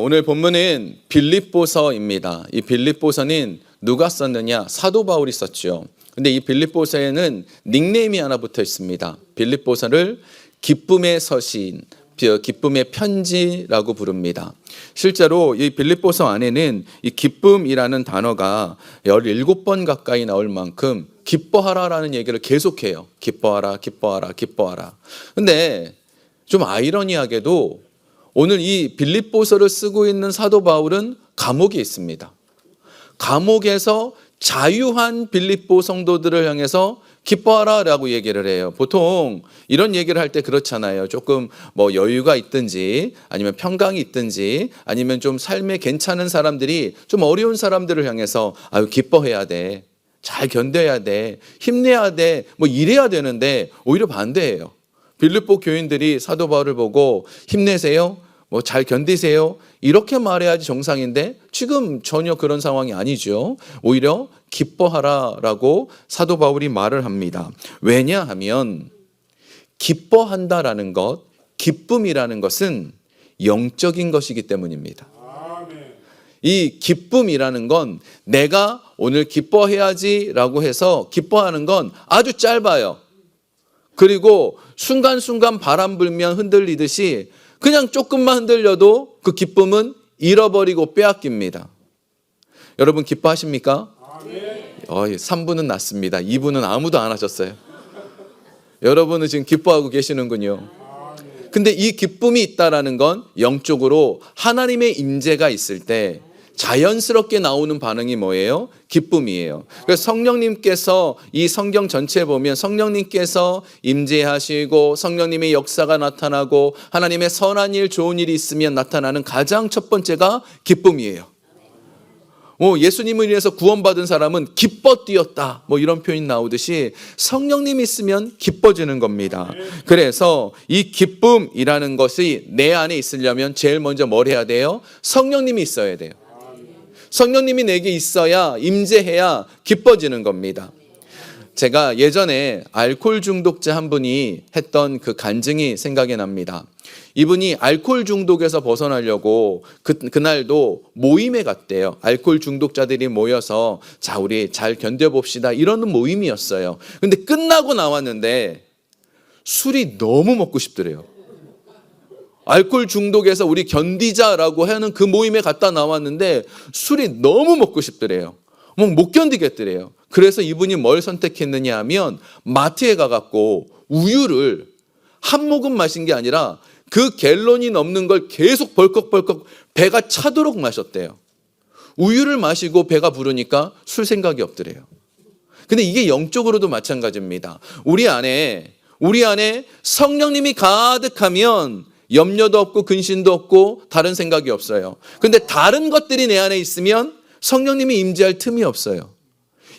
오늘 본문은 빌립보서입니다. 이 빌립보서는 누가 썼느냐? 사도 바울이 썼죠. 근데 이 빌립보서에는 닉네임이 하나 붙어 있습니다. 빌립보서를 기쁨의 서신, 기쁨의 편지라고 부릅니다. 실제로 이 빌립보서 안에는 이 기쁨이라는 단어가 17번 가까이 나올 만큼 기뻐하라라는 얘기를 계속해요. 기뻐하라, 기뻐하라, 기뻐하라. 근데 좀 아이러니하게도 오늘 이 빌립보서를 쓰고 있는 사도 바울은 감옥에 있습니다. 감옥에서 자유한 빌립보 성도들을 향해서 기뻐하라라고 얘기를 해요. 보통 이런 얘기를 할 때 그렇잖아요. 조금 뭐 여유가 있든지 아니면 평강이 있든지 아니면 좀 삶에 괜찮은 사람들이 좀 어려운 사람들을 향해서 아유 기뻐해야 돼. 잘 견뎌야 돼. 힘내야 돼. 뭐 이래야 되는데 오히려 반대예요. 빌립보 교인들이 사도 바울을 보고 힘내세요. 뭐 잘 견디세요. 이렇게 말해야지 정상인데 지금 전혀 그런 상황이 아니죠. 오히려 기뻐하라라고 사도 바울이 말을 합니다. 왜냐하면 기뻐한다라는 것, 기쁨이라는 것은 영적인 것이기 때문입니다. 이 기쁨이라는 건 내가 오늘 기뻐해야지라고 해서 기뻐하는 건 아주 짧아요. 그리고 순간순간 바람 불면 흔들리듯이 그냥 조금만 흔들려도 그 기쁨은 잃어버리고 빼앗깁니다. 여러분 기뻐하십니까? 3분은 났습니다. 2분은 아무도 안 하셨어요. 여러분은 지금 기뻐하고 계시는군요. 근데 이 기쁨이 있다라는 건 영적으로 하나님의 임재가 있을 때 자연스럽게 나오는 반응이 뭐예요? 기쁨이에요. 그래서 성령님께서 이 성경 전체에 보면 성령님께서 임재하시고 성령님의 역사가 나타나고 하나님의 선한 일, 좋은 일이 있으면 나타나는 가장 첫 번째가 기쁨이에요. 예수님을 위해서 구원받은 사람은 기뻐 뛰었다. 뭐 이런 표현이 나오듯이 성령님이 있으면 기뻐지는 겁니다. 그래서 이 기쁨이라는 것이 내 안에 있으려면 제일 먼저 뭘 해야 돼요? 성령님이 있어야 돼요. 성령님이 내게 있어야 임재해야 기뻐지는 겁니다. 제가 예전에 알코올 중독자 한 분이 했던 그 간증이 생각이 납니다. 이분이 알코올 중독에서 벗어나려고 그날도 모임에 갔대요. 알코올 중독자들이 모여서 자 우리 잘 견뎌봅시다 이런 모임이었어요. 근데 끝나고 나왔는데 술이 너무 먹고 싶더래요. 알코올 중독에서 우리 견디자라고 하는 그 모임에 갔다 나왔는데 술이 너무 먹고 싶더래요. 못 견디겠더래요. 그래서 이분이 뭘 선택했느냐 하면 마트에 가갖고 우유를 한 모금 마신 게 아니라 그 갤런이 넘는 걸 계속 벌컥벌컥 배가 차도록 마셨대요. 우유를 마시고 배가 부르니까 술 생각이 없더래요. 근데 이게 영적으로도 마찬가지입니다. 우리 안에 성령님이 가득하면 염려도 없고 근심도 없고 다른 생각이 없어요. 근데 다른 것들이 내 안에 있으면 성령님이 임재할 틈이 없어요.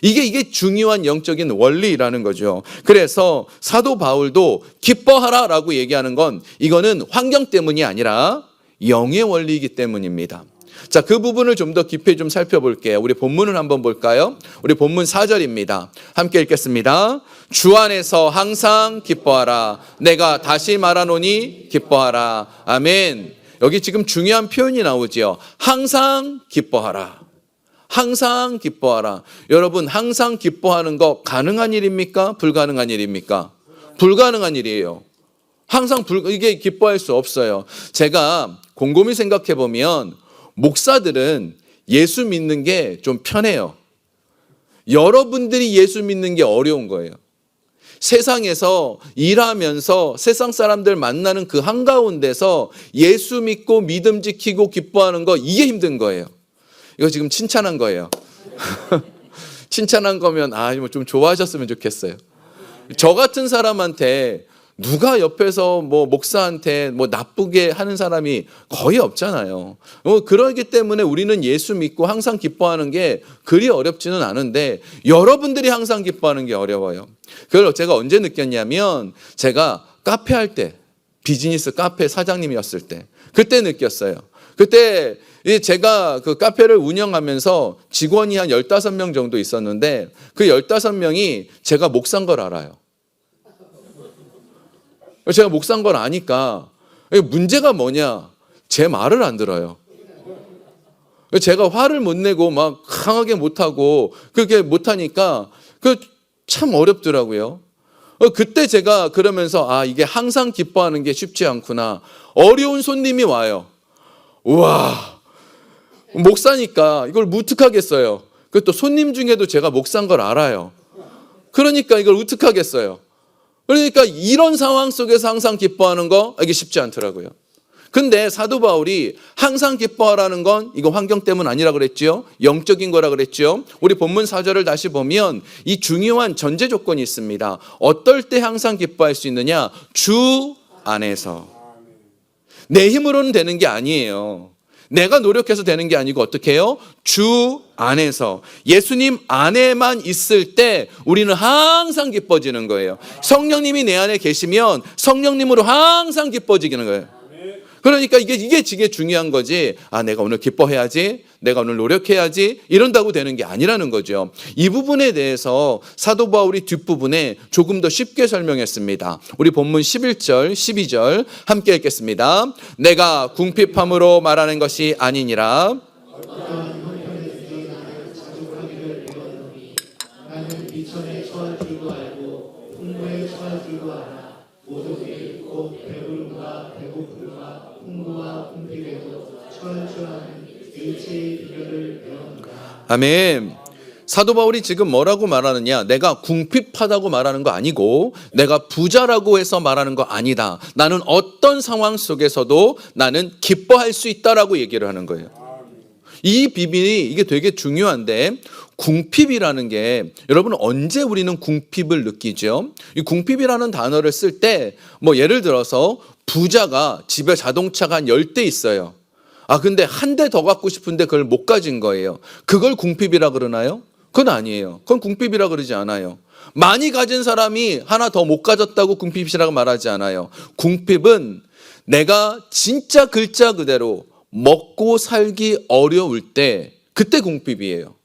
이게 중요한 영적인 원리라는 거죠. 그래서 사도 바울도 기뻐하라라고 얘기하는 건 이거는 환경 때문이 아니라 영의 원리이기 때문입니다. 자, 그 부분을 좀 더 깊이 좀 살펴볼게요. 우리 본문을 한번 볼까요? 우리 본문 4절입니다. 함께 읽겠습니다. 주 안에서 항상 기뻐하라. 내가 다시 말하노니 기뻐하라. 아멘. 여기 지금 중요한 표현이 나오지요. 항상 기뻐하라. 항상 기뻐하라. 여러분 항상 기뻐하는 거 가능한 일입니까? 불가능한 일입니까? 불가능한 일이에요. 항상 이게 기뻐할 수 없어요. 제가 곰곰이 생각해 보면 목사들은 예수 믿는 게 좀 편해요. 여러분들이 예수 믿는 게 어려운 거예요. 세상에서 일하면서 세상 사람들 만나는 그 한가운데서 예수 믿고 믿음 지키고 기뻐하는 거 이게 힘든 거예요. 이거 지금 칭찬한 거예요. 칭찬한 거면 좀 좋아하셨으면 좋겠어요. 저 같은 사람한테 누가 옆에서 목사한테 나쁘게 하는 사람이 거의 없잖아요. 그러기 때문에 우리는 예수 믿고 항상 기뻐하는 게 그리 어렵지는 않은데 여러분들이 항상 기뻐하는 게 어려워요. 그걸 제가 언제 느꼈냐면 제가 카페 할 때 비즈니스 카페 사장님이었을 때 그때 느꼈어요. 그때 제가 그 카페를 운영하면서 직원이 한 15명 정도 있었는데 그 15명이 제가 목사인 걸 알아요. 제가 목사인 걸 아니까 문제가 뭐냐? 제 말을 안 들어요. 제가 화를 못 내고 막 강하게 못하고 그렇게 못하니까 그 참 어렵더라고요. 그때 제가 그러면서 이게 항상 기뻐하는 게 쉽지 않구나. 어려운 손님이 와요. 우와, 목사니까 이걸 어떡하겠어요. 그것도 손님 중에도 제가 목사인 걸 알아요. 그러니까 이걸 어떡하겠어요. 그러니까 이런 상황 속에서 항상 기뻐하는 거 이게 쉽지 않더라고요. 근데 사도 바울이 항상 기뻐하라는 건 이거 환경 때문 아니라 그랬죠. 영적인 거라 그랬죠. 우리 본문 4절을 다시 보면 이 중요한 전제 조건이 있습니다. 어떨 때 항상 기뻐할 수 있느냐? 주 안에서. 내 힘으로는 되는 게 아니에요. 내가 노력해서 되는 게 아니고 어떻게 해요? 주 안에서. 예수님 안에만 있을 때 우리는 항상 기뻐지는 거예요. 성령님이 내 안에 계시면 성령님으로 항상 기뻐지는 거예요. 그러니까 이게 중요한 거지. 내가 오늘 기뻐해야지, 내가 오늘 노력해야지 이런다고 되는 게 아니라는 거죠. 이 부분에 대해서 사도 바울이 뒷부분에 조금 더 쉽게 설명했습니다. 우리 본문 11절, 12절 함께 읽겠습니다. 내가 궁핍함으로 말하는 것이 아니니라. 나는 비천에 처할 줄도 알고 풍부에 처할 줄도 알아. 모두들이 곧 배부름과 배고픔과 풍부와 궁핍에도 처할 줄 아는 일체의 비결을 배웠노라. 아멘. 사도 바울이 지금 뭐라고 말하느냐? 내가 궁핍하다고 말하는 거 아니고 내가 부자라고 해서 말하는 거 아니다. 나는 어떤 상황 속에서도 나는 기뻐할 수 있다라고 얘기를 하는 거예요. 이 비밀이 이게 되게 중요한데, 궁핍이라는 게 여러분 언제 우리는 궁핍을 느끼죠? 이 궁핍이라는 단어를 쓸 때 예를 들어서 부자가 집에 자동차가 한 10대 있어요. 근데 한 대 더 갖고 싶은데 그걸 못 가진 거예요. 그걸 궁핍이라 그러나요? 그건 아니에요. 그건 궁핍이라 그러지 않아요. 많이 가진 사람이 하나 더 못 가졌다고 궁핍이라고 말하지 않아요. 궁핍은 내가 진짜 글자 그대로 먹고 살기 어려울 때 그때 궁핍이에요.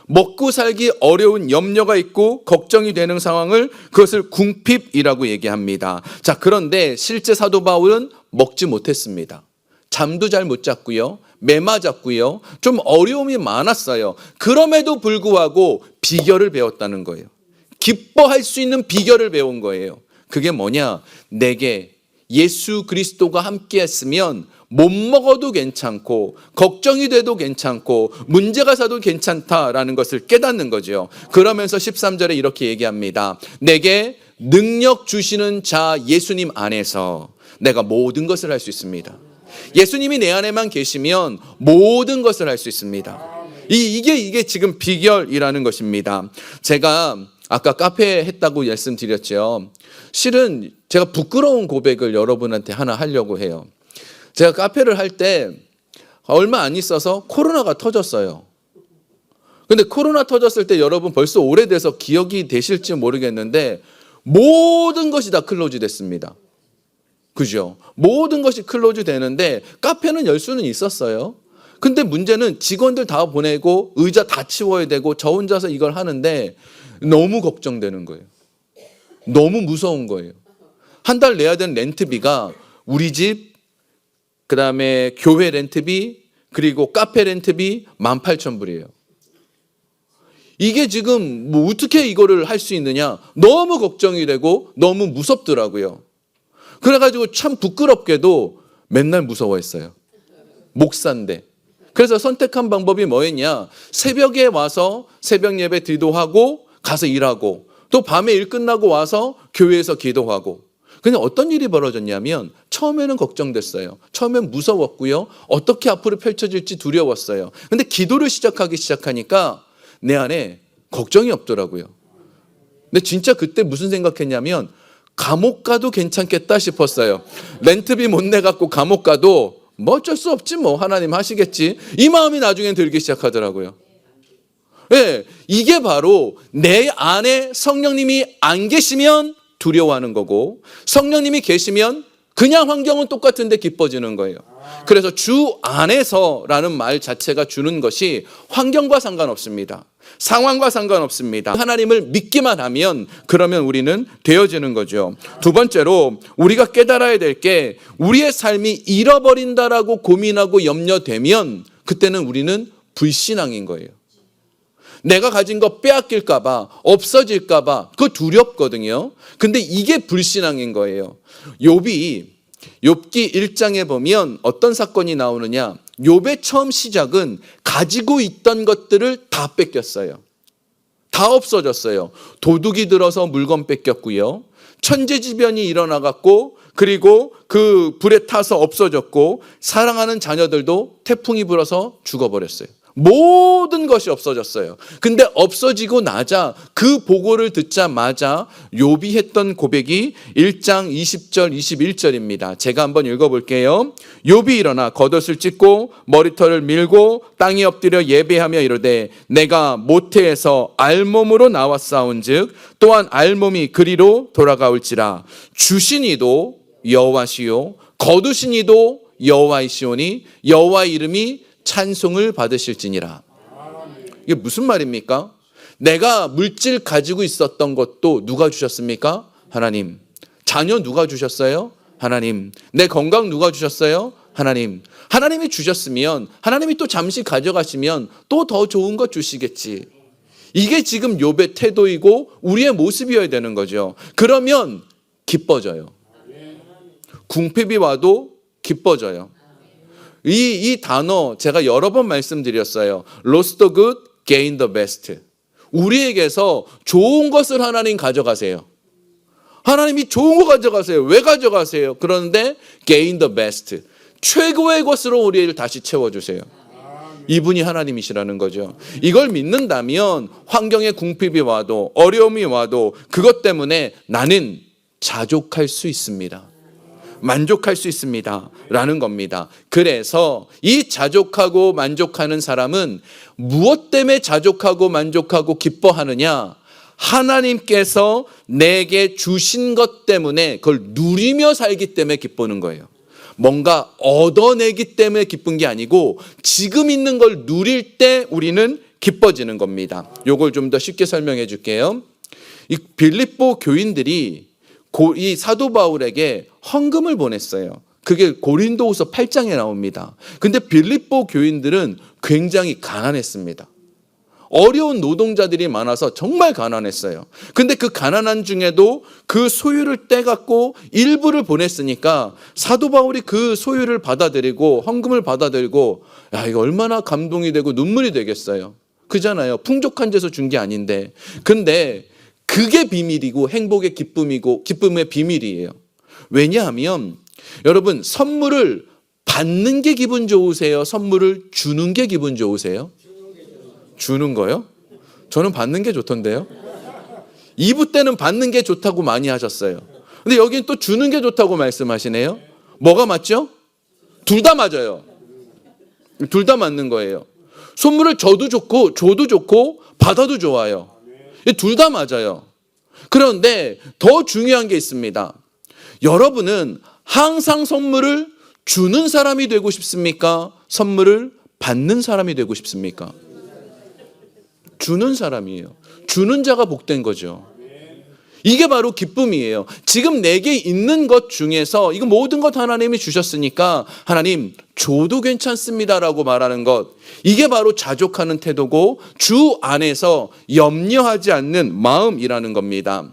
먹고 살기 어려운 염려가 있고 걱정이 되는 상황을 그것을 궁핍이라고 얘기합니다. 자, 그런데 실제 사도 바울은 먹지 못했습니다. 잠도 잘 못 잤고요. 매 맞았고요. 좀 어려움이 많았어요. 그럼에도 불구하고 비결을 배웠다는 거예요. 기뻐할 수 있는 비결을 배운 거예요. 그게 뭐냐? 내게 예수 그리스도가 함께 했으면 못 먹어도 괜찮고 걱정이 돼도 괜찮고 문제가 사도 괜찮다라는 것을 깨닫는 거죠. 그러면서 13절에 이렇게 얘기합니다. 내게 능력 주시는 자 예수님 안에서 내가 모든 것을 할 수 있습니다. 예수님이 내 안에만 계시면 모든 것을 할 수 있습니다. 이게 지금 비결이라는 것입니다. 제가 아까 카페 했다고 말씀드렸죠. 실은 제가 부끄러운 고백을 여러분한테 하나 하려고 해요. 제가 카페를 할 때 얼마 안 있어서 코로나가 터졌어요. 근데 코로나 터졌을 때 여러분 벌써 오래돼서 기억이 되실지 모르겠는데 모든 것이 다 클로즈 됐습니다. 그죠? 모든 것이 클로즈 되는데 카페는 열 수는 있었어요. 근데 문제는 직원들 다 보내고 의자 다 치워야 되고 저 혼자서 이걸 하는데 너무 걱정되는 거예요. 너무 무서운 거예요. 한 달 내야 되는 렌트비가 우리 집, 그 다음에 교회 렌트비, 그리고 카페 렌트비 18,000불이에요. 이게 지금 어떻게 이거를 할 수 있느냐? 너무 걱정이 되고 너무 무섭더라고요. 그래가지고 참 부끄럽게도 맨날 무서워했어요. 목사인데. 그래서 선택한 방법이 뭐였냐? 새벽에 와서 새벽 예배 기도하고 가서 일하고 또 밤에 일 끝나고 와서 교회에서 기도하고. 근데 어떤 일이 벌어졌냐면 처음에는 걱정됐어요. 처음엔 무서웠고요. 어떻게 앞으로 펼쳐질지 두려웠어요. 근데 기도를 시작하니까 내 안에 걱정이 없더라고요. 근데 진짜 그때 무슨 생각했냐면 감옥 가도 괜찮겠다 싶었어요. 렌트비 못 내갖고 감옥 가도 뭐 어쩔 수 없지 뭐 하나님 하시겠지. 이 마음이 나중엔 들기 시작하더라고요. 네, 이게 바로 내 안에 성령님이 안 계시면 두려워하는 거고 성령님이 계시면 그냥 환경은 똑같은데 기뻐지는 거예요. 그래서 주 안에서라는 말 자체가 주는 것이 환경과 상관없습니다. 상황과 상관없습니다. 하나님을 믿기만 하면 그러면 우리는 되어지는 거죠. 두 번째로 우리가 깨달아야 될 게 우리의 삶이 잃어버린다라고 고민하고 염려되면 그때는 우리는 불신앙인 거예요. 내가 가진 거 빼앗길까 봐, 없어질까 봐, 그거 두렵거든요. 근데 이게 불신앙인 거예요. 욥기 1장에 보면 어떤 사건이 나오느냐? 욥의 처음 시작은 가지고 있던 것들을 다 뺏겼어요. 다 없어졌어요. 도둑이 들어서 물건 뺏겼고요. 천재지변이 일어나갔고, 그리고 그 불에 타서 없어졌고, 사랑하는 자녀들도 태풍이 불어서 죽어버렸어요. 모든 것이 없어졌어요. 근데 없어지고 나자, 그 보고를 듣자마자 욥이 했던 고백이 1장 20절 21절입니다. 제가 한번 읽어볼게요. 욥이 일어나 겉옷을 찢고 머리털을 밀고 땅에 엎드려 예배하며 이르되 내가 모태에서 알몸으로 나왔사온즉 또한 알몸이 그리로 돌아가올지라. 주신 이도 여호와시요 거두신 이도 여호와이시오니 여호와의 이름이 찬송을 받으실지니라. 이게 무슨 말입니까? 내가 물질 가지고 있었던 것도 누가 주셨습니까? 하나님. 자녀 누가 주셨어요? 하나님. 내 건강 누가 주셨어요? 하나님. 하나님이 주셨으면 하나님이 또 잠시 가져가시면 또 더 좋은 것 주시겠지. 이게 지금 욥의 태도이고 우리의 모습이어야 되는 거죠. 그러면 기뻐져요. 궁핍이 와도 기뻐져요. 이 단어 제가 여러 번 말씀드렸어요. Lost the good, gain the best. 우리에게서 좋은 것을 하나님 가져가세요. 하나님이 좋은 거 가져가세요. 왜 가져가세요? 그런데 gain the best. 최고의 것으로 우리를 다시 채워주세요. 이분이 하나님이시라는 거죠. 이걸 믿는다면 환경에 궁핍이 와도 어려움이 와도 그것 때문에 나는 자족할 수 있습니다. 만족할 수 있습니다 라는 겁니다. 그래서 이 자족하고 만족하는 사람은 무엇 때문에 자족하고 만족하고 기뻐하느냐? 하나님께서 내게 주신 것 때문에 그걸 누리며 살기 때문에 기쁘는 거예요. 뭔가 얻어내기 때문에 기쁜 게 아니고 지금 있는 걸 누릴 때 우리는 기뻐지는 겁니다. 이걸 좀 더 쉽게 설명해 줄게요. 이 빌립보 교인들이 이 사도 바울에게 헌금을 보냈어요. 그게 고린도후서 8장에 나옵니다. 근데 빌립보 교인들은 굉장히 가난했습니다. 어려운 노동자들이 많아서 정말 가난했어요. 근데 그 가난한 중에도 그 소유를 떼갖고 일부를 보냈으니까 사도 바울이 그 소유를 받아들이고 헌금을 받아들이고 야, 이거 얼마나 감동이 되고 눈물이 되겠어요. 그잖아요. 풍족한 데서 준 게 아닌데. 근데 그게 비밀이고 행복의 기쁨이고 기쁨의 비밀이에요. 왜냐하면 여러분 선물을 받는 게 기분 좋으세요? 선물을 주는 게 기분 좋으세요? 주는 거요? 저는 받는 게 좋던데요. 2부 때는 받는 게 좋다고 많이 하셨어요. 근데 여기는 또 주는 게 좋다고 말씀하시네요. 뭐가 맞죠? 둘 다 맞아요. 둘 다 맞는 거예요. 선물을 줘도 좋고 줘도 좋고 받아도 좋아요. 둘 다 맞아요. 그런데 더 중요한 게 있습니다. 여러분은 항상 선물을 주는 사람이 되고 싶습니까? 선물을 받는 사람이 되고 싶습니까? 주는 사람이에요. 주는 자가 복된 거죠. 이게 바로 기쁨이에요. 지금 내게 있는 것 중에서 이거 모든 것 하나님이 주셨으니까 하나님 줘도 괜찮습니다라고 말하는 것. 이게 바로 자족하는 태도고 주 안에서 염려하지 않는 마음이라는 겁니다.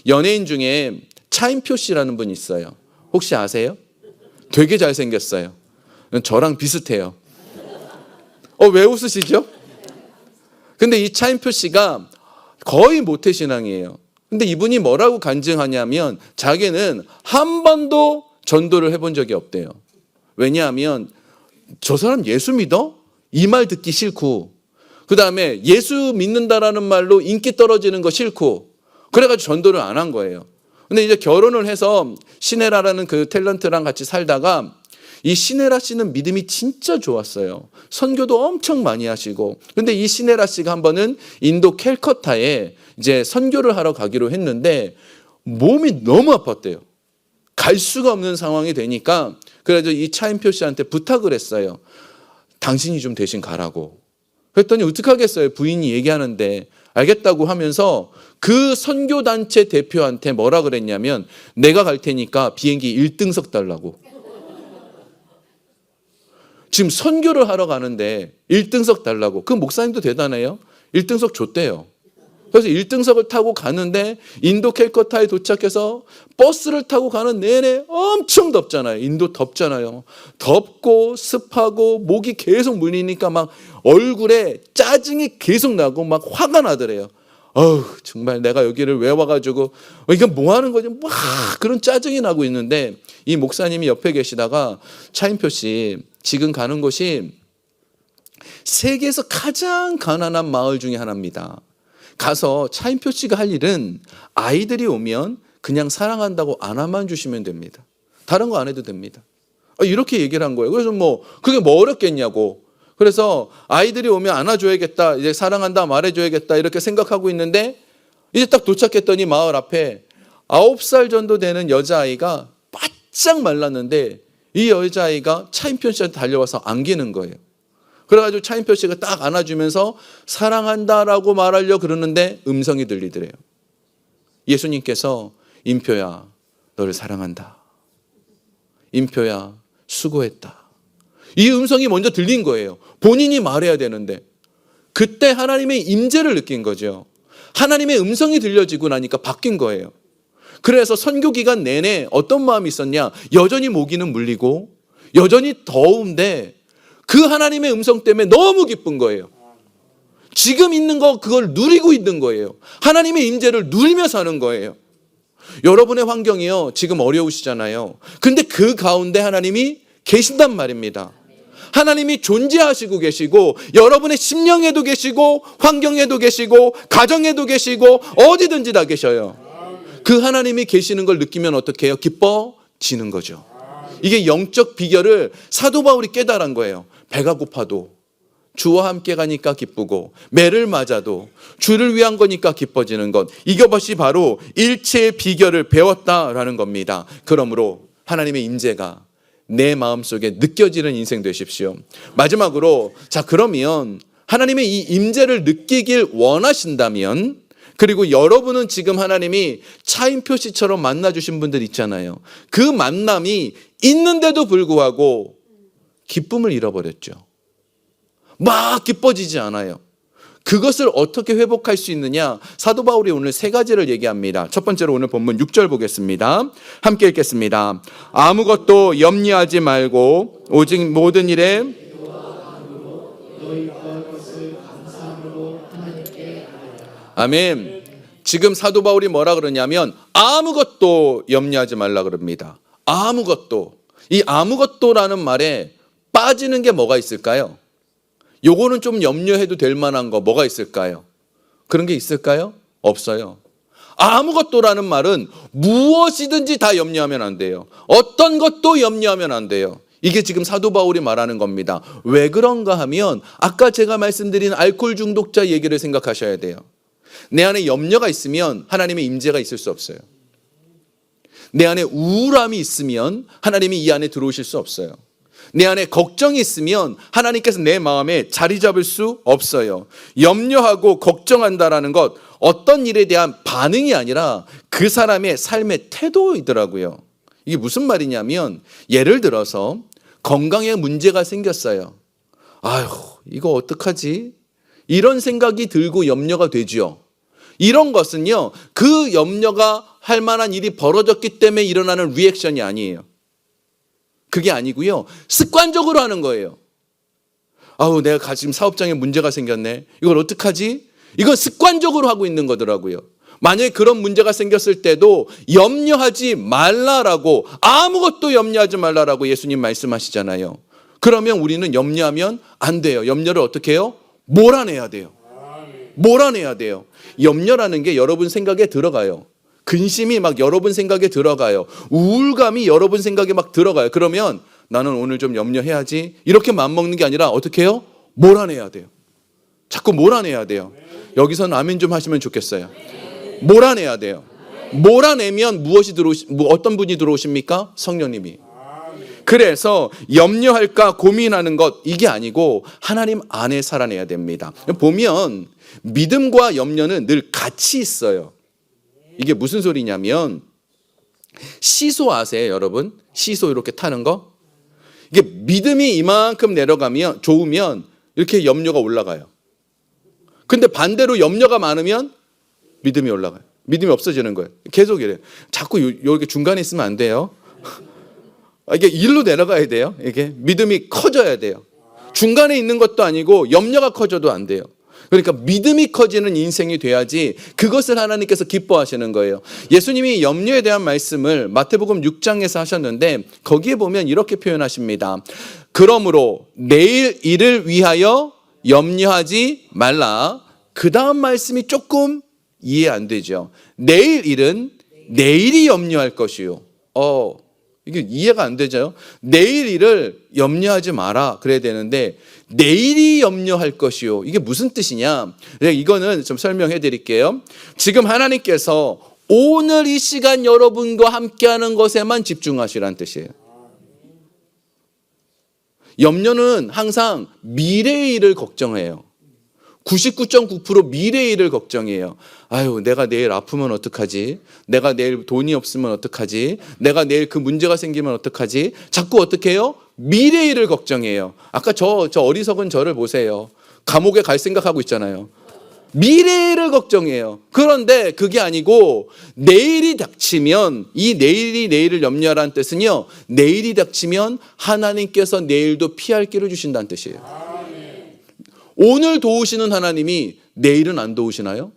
연예인 중에 차인표 씨라는 분이 있어요. 혹시 아세요? 되게 잘생겼어요. 저랑 비슷해요. 왜 웃으시죠? 근데 이 차인표 씨가 거의 모태신앙이에요. 근데 이분이 뭐라고 간증하냐면 자기는 한 번도 전도를 해본 적이 없대요. 왜냐하면 저 사람 예수 믿어? 이 말 듣기 싫고 그 다음에 예수 믿는다라는 말로 인기 떨어지는 거 싫고 그래가지고 전도를 안 한 거예요. 근데 이제 결혼을 해서 시네라라는 그 탤런트랑 같이 살다가 이 시네라 씨는 믿음이 진짜 좋았어요. 선교도 엄청 많이 하시고. 근데 이 시네라 씨가 한 번은 인도 캘커타에 이제 선교를 하러 가기로 했는데 몸이 너무 아팠대요. 갈 수가 없는 상황이 되니까 그래서 이 차인표 씨한테 부탁을 했어요. 당신이 좀 대신 가라고. 그랬더니 어떻게 하겠어요? 부인이 얘기하는데 알겠다고 하면서 그 선교단체 대표한테 뭐라 그랬냐면 내가 갈 테니까 비행기 1등석 달라고. 지금 선교를 하러 가는데 1등석 달라고. 그 목사님도 대단해요. 1등석 줬대요. 그래서 1등석을 타고 가는데 인도 캘커타에 도착해서 버스를 타고 가는 내내 엄청 덥잖아요. 인도 덥잖아요. 덥고 습하고 목이 계속 물리니까 막 얼굴에 짜증이 계속 나고 막 화가 나더래요. 정말 내가 여기를 왜 와가지고 이게 뭐 하는 거지? 막 그런 짜증이 나고 있는데 이 목사님이 옆에 계시다가 차인표 씨, 지금 가는 곳이 세계에서 가장 가난한 마을 중에 하나입니다. 가서 차인표 씨가 할 일은 아이들이 오면 그냥 사랑한다고 안아만 주시면 됩니다. 다른 거 안 해도 됩니다. 이렇게 얘기를 한 거예요. 그래서 그게 뭐 어렵겠냐고. 그래서 아이들이 오면 안아줘야겠다, 이제 사랑한다 말해줘야겠다 이렇게 생각하고 있는데 이제 딱 도착했더니 마을 앞에 9살 정도 되는 여자아이가 바짝 말랐는데 이 여자아이가 차인표 씨한테 달려와서 안기는 거예요. 그래가지고 차인표 씨가 딱 안아주면서 사랑한다라고 말하려고 그러는데 음성이 들리더래요. 예수님께서 임표야, 너를 사랑한다. 임표야, 수고했다. 이 음성이 먼저 들린 거예요. 본인이 말해야 되는데. 그때 하나님의 임재를 느낀 거죠. 하나님의 음성이 들려지고 나니까 바뀐 거예요. 그래서 선교 기간 내내 어떤 마음이 있었냐? 여전히 모기는 물리고 여전히 더운데 그 하나님의 음성 때문에 너무 기쁜 거예요. 지금 있는 거 그걸 누리고 있는 거예요. 하나님의 임재를 누리며 사는 거예요. 여러분의 환경이요, 지금 어려우시잖아요. 근데 그 가운데 하나님이 계신단 말입니다. 하나님이 존재하시고 계시고 여러분의 심령에도 계시고 환경에도 계시고 가정에도 계시고 어디든지 다 계셔요. 그 하나님이 계시는 걸 느끼면 어떻게 해요? 기뻐지는 거죠. 이게 영적 비결을 사도 바울이 깨달은 거예요. 배가 고파도 주와 함께 가니까 기쁘고 매를 맞아도 주를 위한 거니까 기뻐지는 것. 이것이 바로 일체의 비결을 배웠다라는 겁니다. 그러므로 하나님의 임재가 내 마음속에 느껴지는 인생 되십시오. 마지막으로, 자, 그러면 하나님의 이 임재를 느끼길 원하신다면, 그리고 여러분은 지금 하나님이 차인표 씨처럼 만나주신 분들 있잖아요. 그 만남이 있는데도 불구하고 기쁨을 잃어버렸죠. 막 기뻐지지 않아요. 그것을 어떻게 회복할 수 있느냐? 사도 바울이 오늘 3가지를 얘기합니다. 첫 번째로 오늘 본문 6절 보겠습니다. 함께 읽겠습니다. 아무것도 염려하지 말고 오직 모든 일에 아멘. 지금 사도 바울이 뭐라 그러냐면 아무것도 염려하지 말라 그럽니다. 아무것도. 이 아무것도라는 말에 빠지는 게 뭐가 있을까요? 요거는 좀 염려해도 될 만한 거 뭐가 있을까요? 그런 게 있을까요? 없어요. 아무것도라는 말은 무엇이든지 다 염려하면 안 돼요. 어떤 것도 염려하면 안 돼요. 이게 지금 사도 바울이 말하는 겁니다. 왜 그런가 하면 아까 제가 말씀드린 알코올 중독자 얘기를 생각하셔야 돼요. 내 안에 염려가 있으면 하나님의 임재가 있을 수 없어요. 내 안에 우울함이 있으면 하나님이 이 안에 들어오실 수 없어요. 내 안에 걱정이 있으면 하나님께서 내 마음에 자리 잡을 수 없어요. 염려하고 걱정한다라는 것, 어떤 일에 대한 반응이 아니라 그 사람의 삶의 태도이더라고요. 이게 무슨 말이냐면, 예를 들어서 건강에 문제가 생겼어요. 아휴, 이거 어떡하지? 이런 생각이 들고 염려가 되죠. 이런 것은요, 그 염려가 할 만한 일이 벌어졌기 때문에 일어나는 리액션이 아니에요. 그게 아니고요, 습관적으로 하는 거예요. 아우, 내가 지금 사업장에 문제가 생겼네. 이걸 어떡하지? 이건 습관적으로 하고 있는 거더라고요. 만약에 그런 문제가 생겼을 때도 염려하지 말라라고, 아무것도 염려하지 말라라고 예수님 말씀하시잖아요. 그러면 우리는 염려하면 안 돼요. 염려를 어떻게 해요? 몰아내야 돼요. 몰아내야 돼요. 염려라는 게 여러분 생각에 들어가요. 근심이 막 여러분 생각에 들어가요. 우울감이 여러분 생각에 막 들어가요. 그러면 나는 오늘 좀 염려해야지, 이렇게 마음먹는 게 아니라 어떻게 해요? 몰아내야 돼요. 자꾸 몰아내야 돼요. 여기서는 아멘 좀 하시면 좋겠어요. 몰아내야 돼요. 몰아내면 어떤 분이 들어오십니까? 성령님이. 그래서 염려할까 고민하는 것, 이게 아니고 하나님 안에 살아내야 됩니다. 보면 믿음과 염려는 늘 같이 있어요. 이게 무슨 소리냐면, 시소 아세요, 여러분? 시소 이렇게 타는 거? 이게 믿음이 이만큼 내려가면 좋으면 이렇게 염려가 올라가요. 근데 반대로 염려가 많으면 믿음이 올라가요. 믿음이 없어지는 거예요. 계속 이래요. 자꾸 여기 중간에 있으면 안 돼요. 이게 일로 내려가야 돼요. 이게 믿음이 커져야 돼요. 중간에 있는 것도 아니고 염려가 커져도 안 돼요. 그러니까 믿음이 커지는 인생이 돼야지 그것을 하나님께서 기뻐하시는 거예요. 예수님이 염려에 대한 말씀을 마태복음 6장에서 하셨는데 거기에 보면 이렇게 표현하십니다. 그러므로 내일 일을 위하여 염려하지 말라. 그 다음 말씀이 조금 이해 안 되죠. 내일 일은 내일이 염려할 것이요. 이게 이해가 안 되죠. 내일 일을 염려하지 마라 그래야 되는데 내일이 염려할 것이요. 이게 무슨 뜻이냐? 이거는 좀 설명해 드릴게요. 지금 하나님께서 오늘 이 시간 여러분과 함께하는 것에만 집중하시라는 뜻이에요. 염려는 항상 미래의 일을 걱정해요. 99.9% 미래의 일을 걱정해요. 아유, 내가 내일 아프면 어떡하지? 내가 내일 돈이 없으면 어떡하지? 내가 내일 그 문제가 생기면 어떡하지? 자꾸 어떻게 해요? 미래의 일을 걱정해요. 아까 저 어리석은 저를 보세요. 감옥에 갈 생각하고 있잖아요. 미래의 일을 걱정해요. 그런데 그게 아니고 내일이 닥치면, 이 내일이 내일을 염려하라는 뜻은요, 내일이 닥치면 하나님께서 내일도 피할 길을 주신다는 뜻이에요. 오늘 도우시는 하나님이 내일은 안 도우시나요?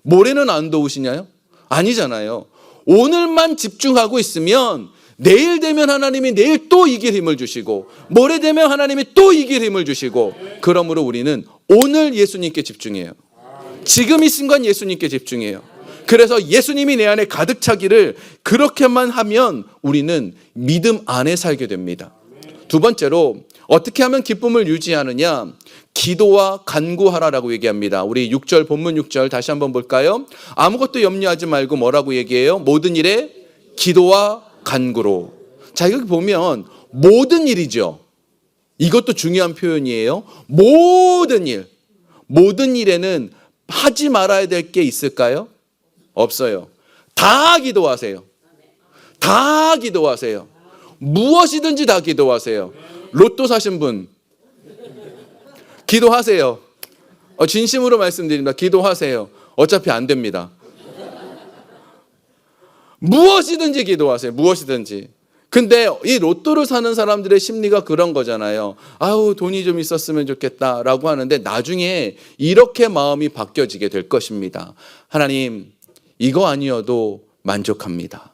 모레는 안 도우시냐요? 아니잖아요. 오늘만 집중하고 있으면 내일 되면 하나님이 내일 또 이길 힘을 주시고 모레 되면 하나님이 또 이길 힘을 주시고, 그러므로 우리는 오늘 예수님께 집중해요. 지금 이 순간 예수님께 집중해요. 그래서 예수님이 내 안에 가득 차기를 그렇게만 하면 우리는 믿음 안에 살게 됩니다. 두 번째로 어떻게 하면 기쁨을 유지하느냐? 기도와 간구하라라고 얘기합니다. 우리 6절 본문 6절 다시 한번 볼까요? 아무것도 염려하지 말고 뭐라고 얘기해요? 모든 일에 기도와 간구로. 자, 여기 보면 모든 일이죠. 이것도 중요한 표현이에요. 모든 일. 모든 일에는 하지 말아야 될 게 있을까요? 없어요. 다 기도하세요. 다 기도하세요. 무엇이든지 다 기도하세요. 로또 사신 분 기도하세요. 진심으로 말씀드립니다. 기도하세요. 어차피 안 됩니다. 무엇이든지 기도하세요. 무엇이든지. 근데 이 로또를 사는 사람들의 심리가 그런 거잖아요. 아우, 돈이 좀 있었으면 좋겠다라고 하는데 나중에 이렇게 마음이 바뀌어지게 될 것입니다. 하나님, 이거 아니어도 만족합니다.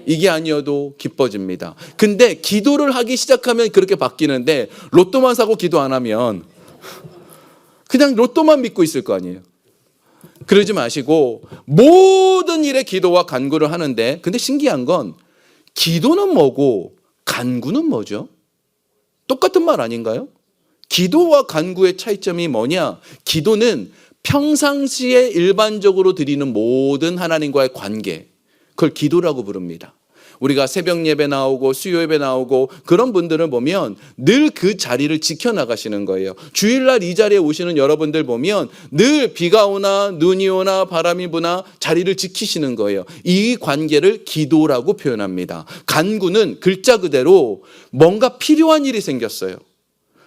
이게 아니어도 기뻐집니다. 근데 기도를 하기 시작하면 그렇게 바뀌는데 로또만 사고 기도 안 하면 그냥 로또만 믿고 있을 거 아니에요. 그러지 마시고 모든 일에 기도와 간구를 하는데, 근데 신기한 건 기도는 뭐고 간구는 뭐죠? 똑같은 말 아닌가요? 기도와 간구의 차이점이 뭐냐? 기도는 평상시에 일반적으로 드리는 모든 하나님과의 관계, 그걸 기도라고 부릅니다. 우리가 새벽 예배 나오고 수요 예배 나오고 그런 분들을 보면 늘 그 자리를 지켜나가시는 거예요. 주일날 이 자리에 오시는 여러분들 보면 늘 비가 오나 눈이 오나 바람이 부나 자리를 지키시는 거예요. 이 관계를 기도라고 표현합니다. 간구는 글자 그대로 뭔가 필요한 일이 생겼어요.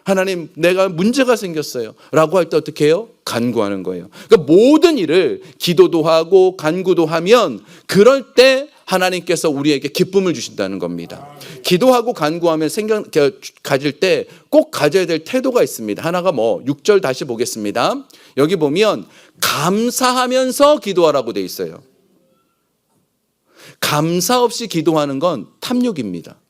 하나님, 내가 문제가 생겼어요 라고 할 때 어떻게 해요? 간구하는 거예요. 그러니까 모든 일을 기도도 하고 간구도 하면 그럴 때 하나님께서 우리에게 기쁨을 주신다는 겁니다. 기도하고 간구하면 가질 때 꼭 가져야 될 태도가 있습니다. 하나가 6절 다시 보겠습니다. 여기 보면 감사하면서 기도하라고 돼 있어요. 감사 없이 기도하는 건 탐욕입니다.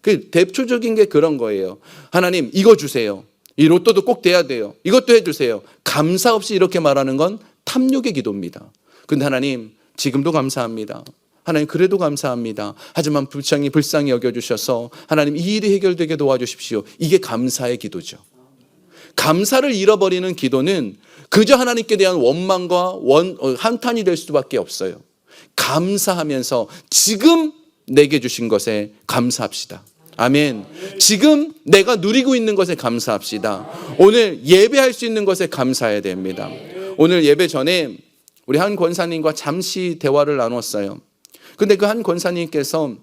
그 대표적인 게 그런 거예요. 하나님, 이거 주세요. 이 로또도 꼭 돼야 돼요. 이것도 해주세요. 감사 없이 이렇게 말하는 건 탐욕의 기도입니다. 근데 하나님, 지금도 감사합니다. 하나님, 그래도 감사합니다. 하지만 불쌍히 여겨주셔서 하나님, 이 일이 해결되게 도와주십시오. 이게 감사의 기도죠. 감사를 잃어버리는 기도는 그저 하나님께 대한 원망과 한탄이 될 수밖에 없어요. 감사하면서 지금 내게 주신 것에 감사합시다. 아멘. 지금 내가 누리고 있는 것에 감사합시다. 오늘 예배할 수 있는 것에 감사해야 됩니다. 오늘 예배 전에 우리 한 권사님과 잠시 대화를 나눴어요. 근데 그 한 권사님께서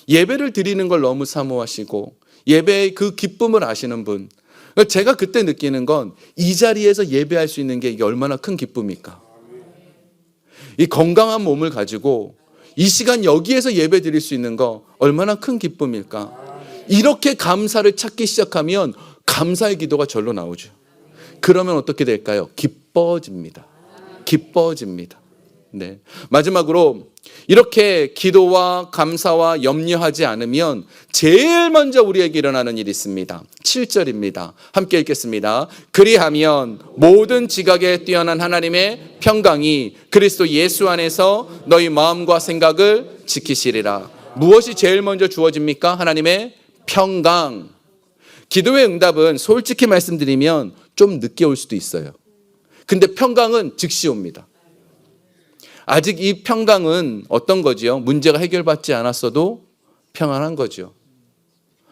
예배를 드리는 걸 너무 사모하시고 예배의 그 기쁨을 아시는 분, 제가 그때 느끼는 건 이 자리에서 예배할 수 있는 게 이게 얼마나 큰 기쁨입니까? 이 건강한 몸을 가지고 이 시간 여기에서 예배 드릴 수 있는 거 얼마나 큰 기쁨일까? 이렇게 감사를 찾기 시작하면 감사의 기도가 절로 나오죠. 그러면 어떻게 될까요? 기뻐집니다. 기뻐집니다. 네. 마지막으로 이렇게 기도와 감사와 염려하지 않으면 제일 먼저 우리에게 일어나는 일이 있습니다. 7절입니다. 함께 읽겠습니다. 그리하면 모든 지각에 뛰어난 하나님의 평강이 그리스도 예수 안에서 너희 마음과 생각을 지키시리라. 무엇이 제일 먼저 주어집니까? 하나님의 평강. 기도의 응답은 솔직히 말씀드리면 좀 늦게 올 수도 있어요. 근데 평강은 즉시 옵니다. 아직 이 평강은 어떤 거지요? 문제가 해결받지 않았어도 평안한 거죠.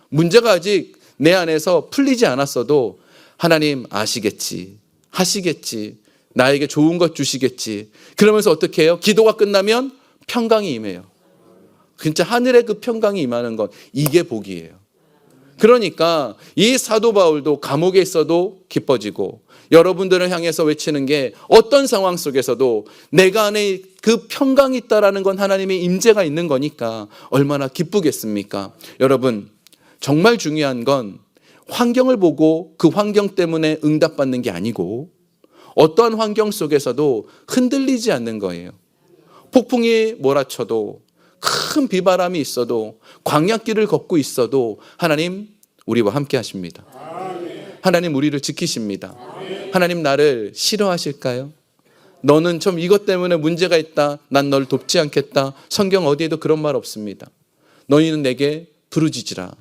문제가 아직 내 안에서 풀리지 않았어도 하나님 아시겠지, 하시겠지, 나에게 좋은 것 주시겠지. 그러면서 어떻게 해요? 기도가 끝나면 평강이 임해요. 진짜 하늘의 그 평강이 임하는 것, 이게 복이에요. 그러니까 이 사도 바울도 감옥에 있어도 기뻐지고 여러분들을 향해서 외치는 게 어떤 상황 속에서도 내가 안에 그 평강이 있다라는 건 하나님의 임재가 있는 거니까 얼마나 기쁘겠습니까? 여러분, 정말 중요한 건 환경을 보고 그 환경 때문에 응답받는 게 아니고 어떠한 환경 속에서도 흔들리지 않는 거예요. 폭풍이 몰아쳐도 큰 비바람이 있어도 광야길을 걷고 있어도 하나님 우리와 함께 하십니다. 하나님 우리를 지키십니다. 하나님 나를 싫어하실까요? 너는 좀 이것 때문에 문제가 있다. 난 너를 돕지 않겠다. 성경 어디에도 그런 말 없습니다. 너희는 내게 부르짖으라.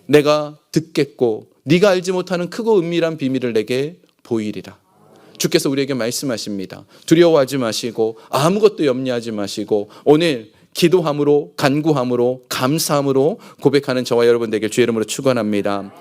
내가 듣겠고 네가 알지 못하는 크고 은밀한 비밀을 내게 보이리라. 주께서 우리에게 말씀하십니다. 두려워하지 마시고 아무것도 염려하지 마시고 오늘 기도함으로 간구함으로 감사함으로 고백하는 저와 여러분 되길 주의 이름으로 축원합니다.